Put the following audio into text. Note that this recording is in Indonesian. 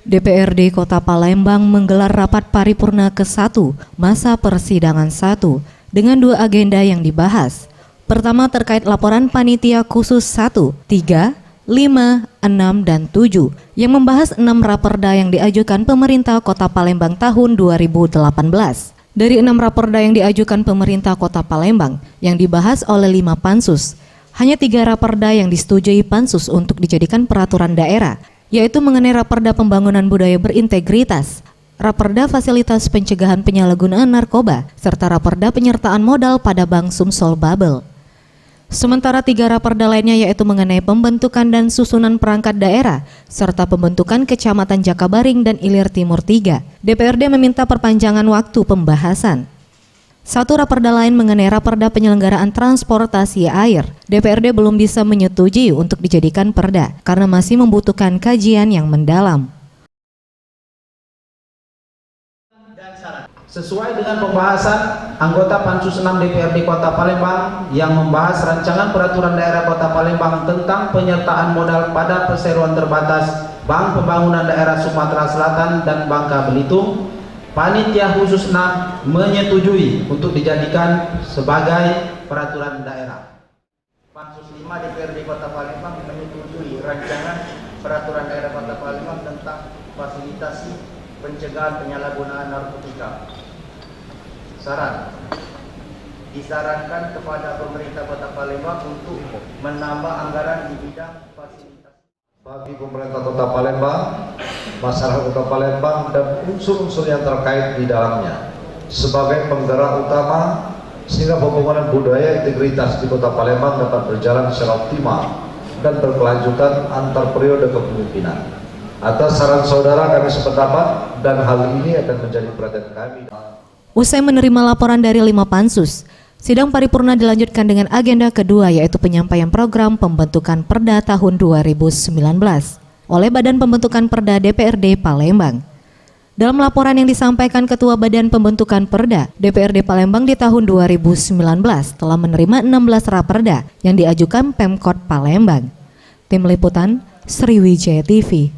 DPRD Kota Palembang menggelar rapat paripurna ke-1 masa persidangan 1 dengan 2 agenda yang dibahas. Pertama terkait laporan panitia khusus 1, 3, 5, 6, dan 7 yang membahas 6 raperda yang diajukan pemerintah Kota Palembang tahun 2018. Dari 6 raperda yang diajukan pemerintah Kota Palembang yang dibahas oleh 5 pansus, hanya 3 raperda yang disetujui pansus untuk dijadikan peraturan daerah, yaitu mengenai Raperda Pembangunan Budaya Berintegritas, Raperda Fasilitas Pencegahan Penyalahgunaan Narkoba, serta Raperda Penyertaan Modal pada Bank Sumsel Babel. Sementara 3 raperda lainnya yaitu mengenai pembentukan dan susunan perangkat daerah, serta pembentukan Kecamatan Jakabaring dan Ilir Timur 3. DPRD meminta perpanjangan waktu pembahasan. Satu raperda lain mengenai Raperda Penyelenggaraan Transportasi Air, DPRD belum bisa menyetujui untuk dijadikan perda karena masih membutuhkan kajian yang mendalam. Sesuai dengan pembahasan anggota Pansus 6 DPRD Kota Palembang yang membahas rancangan peraturan daerah Kota Palembang tentang penyertaan modal pada perseroan terbatas Bank Pembangunan Daerah Sumatera Selatan dan Bangka Belitung, Panitia khusus 6 menyetujui untuk dijadikan sebagai peraturan daerah. Pansus 5 DPRD Kota Palembang menyetujui rancangan peraturan daerah Kota Palembang tentang fasilitasi pencegahan penyalahgunaan narkotika. Saran: disarankan kepada pemerintah Kota Palembang untuk menambah anggaran di bidang fasilitas bagi pemerintah Kota Palembang, masyarakat Kota Palembang, dan unsur-unsur yang terkait di dalamnya sebagai penggerak utama sehingga pembangunan budaya integritas di Kota Palembang dapat berjalan secara optimal dan berkelanjutan antar periode kepemimpinan. Atas saran saudara kami sependapat dan hal ini akan menjadi perhatian kami. Usai menerima laporan dari 5 pansus, sidang paripurna dilanjutkan dengan agenda kedua yaitu penyampaian program pembentukan Perda tahun 2019 oleh Badan Pembentukan Perda DPRD Palembang. Dalam laporan yang disampaikan Ketua Badan Pembentukan Perda DPRD Palembang di tahun 2019 telah menerima 16 raperda yang diajukan Pemkot Palembang. Tim Liputan Sriwijaya TV.